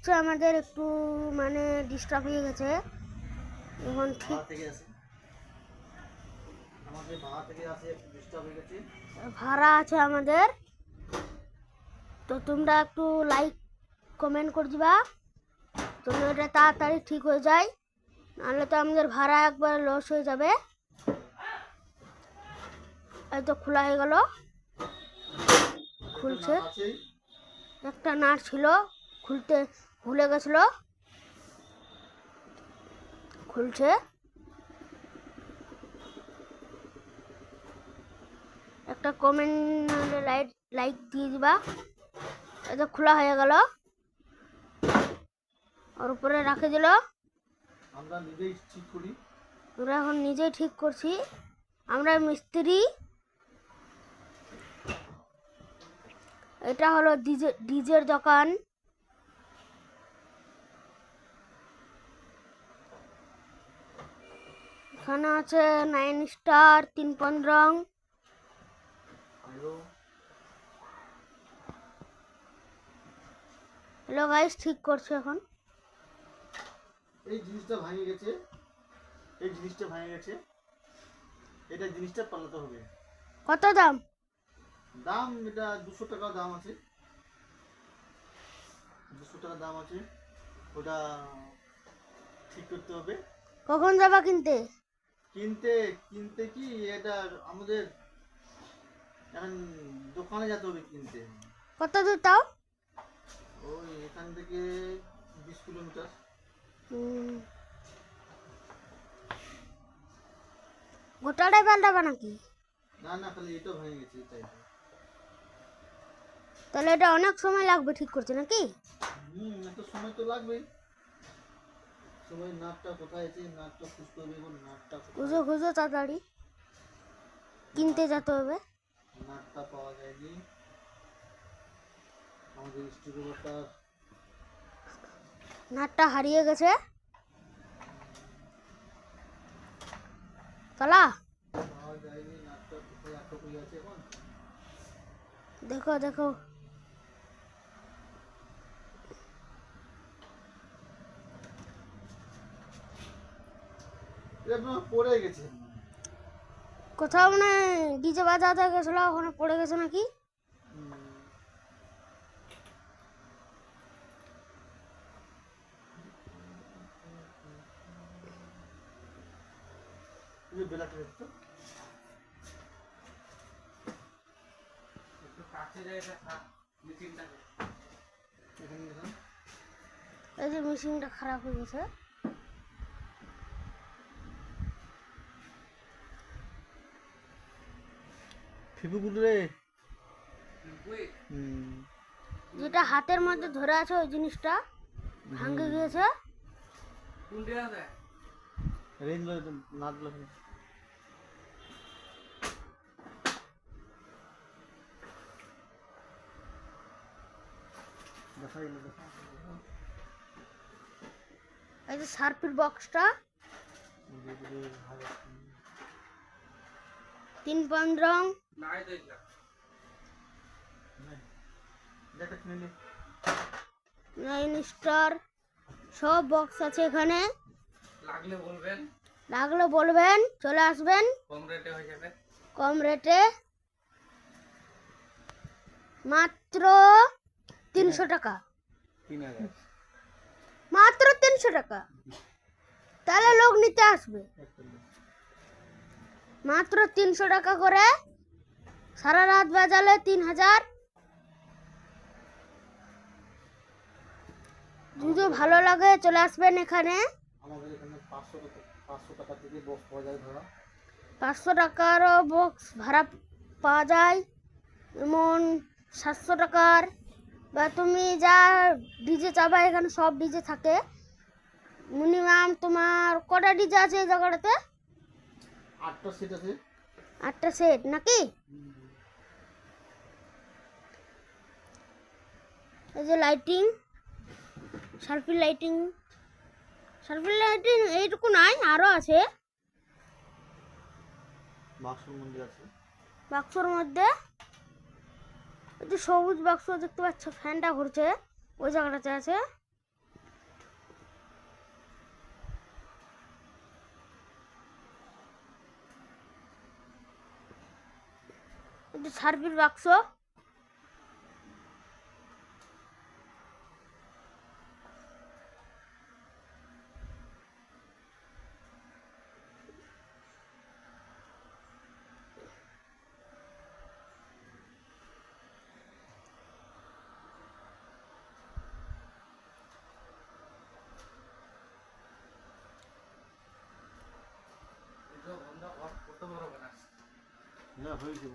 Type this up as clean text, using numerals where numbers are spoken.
হচ্ছে আমাদের একটু মানে ডিস্টার্ব হয়ে গেছে এখন ঠিক ভাড়া আছে আমাদের, তো তোমরা একটু লাইক কমেন্ট করে দিবা তোমরা এটা তাড়াতাড়ি ঠিক হয়ে যায়, নাহলে তো আমাদের ভাড়া একবার লস হয়ে যাবে। এই তো খোলা হয়ে গেল, খুলছে। একটা নাট ছিল খুলতে ভুলে গেছিল, খুলছে। একটা কমেন্ট লাইক দিয়ে দিবা। এটা খোলা হয়ে গেল, আর উপরে রাখে দিল। আমরা নিজেই ঠিক করি, আমরা এখন নিজেই ঠিক করছি, আমরা মিস্ত্রি। এটা হলো ডিজের দোকান। এখানে আছে 9 স্টার 315। হ্যালো গাইস, ঠিক করছে এখন। এই জিনিসটা ভেঙে গেছে, এই জিনিসটা ভেঙে গেছে, এটা জিনিসটা পাল্টাতে হবে। কত দাম? দাম এটা 200 টাকা দাম আছে, 200 টাকা দাম আছে। ওটা ঠিক করতে হবে। কখন যাবা কিনতে? কিনতে কিনতে কি এটা আমাদের এখন দোকানে যেতে হবে কিনতে। কত দূর তাও? ওই এখান থেকে 20 কিলোমিটার। গোটাটাই পাল্টাবা নাকি? না না, খালি এটা ভেঙে গেছে তাই। তাহলে এটা অনেক সময় লাগবে ঠিক করতে নাকি? এত সময় তো লাগবেই। সময় নাটটা কোথায় আছে, নাটটা খুঁজতে হবে। এখন নাটটা খুঁজো খুঁজো তাড়াতাড়ি, কিনতে যেতে হবে। নাটটা পাওয়া যায়নি আমাদের স্টুডিওটার, নাটটা হারিয়ে গেছে। চলা পাওয়া যায়নি। নাটটা কোথায় আটক হয়ে আছে এখন? দেখো দেখো, এটা পড়ে গেছে। কোথাও মানে ডিজে বাজাতে গেছিল, ওখানে পড়ে গেছে নাকি? বেলাটা দেখতো একটু কাছে যায় এটা মেশিনটাকে। এখানে দেখুন, এই যে মেশিনটা খারাপ হয়ে গেছে। ফিবুগুলো রে, যেটা হাতের মধ্যে ধরে আছে ওই জিনিসটা ভাঙে গিয়েছে। রেঞ্জ নাটগুলো দেখা গেল। এই যে সার্ফির বক্সটা 315 9 স্টার সব বক্স আছে এখানে। লাগলে বলবেন, চলে আসবেন, কম রেটে হয়ে যাবে। কম রেটে মাত্র 300 টাকা। 3000 মাত্র 300 টাকা, তাহলে লোক নিতে আসবে। মাত্র 300 টাকা করে, সারা রাত বাজালে 3000। যদি ভালো লাগে চলে আসবেন এখানে। আমাদের এখানে 500 টাকা থেকে বক্স পাওয়া যায় ভাড়া। 500 টাকারও বক্স ভাড়া পাওয়া যায়, এমন 700 টাকার। বা তুমি যা ডিজে চাবা এখানে সব ডিজে থাকে। মিনিমাম তোমার কটা ডিজে আছে এই জায়গাটাতে? 8টা সেট আছে। 8টা সেট নাকি? এই যে লাইটিং, সার্ফির লাইটিং, সার্ফির লাইটিং এইটুকু নাই, আরও আছে। বাক্সর মধ্যে আছে, বাক্সর মধ্যে এই যে সবুজ বাক্স দেখতে পাচ্ছ, ফ্যানটা ঘুরছে ওই জায়গাটাতে আছে। এটা সার্ভিস বাক্স, না হয়েছে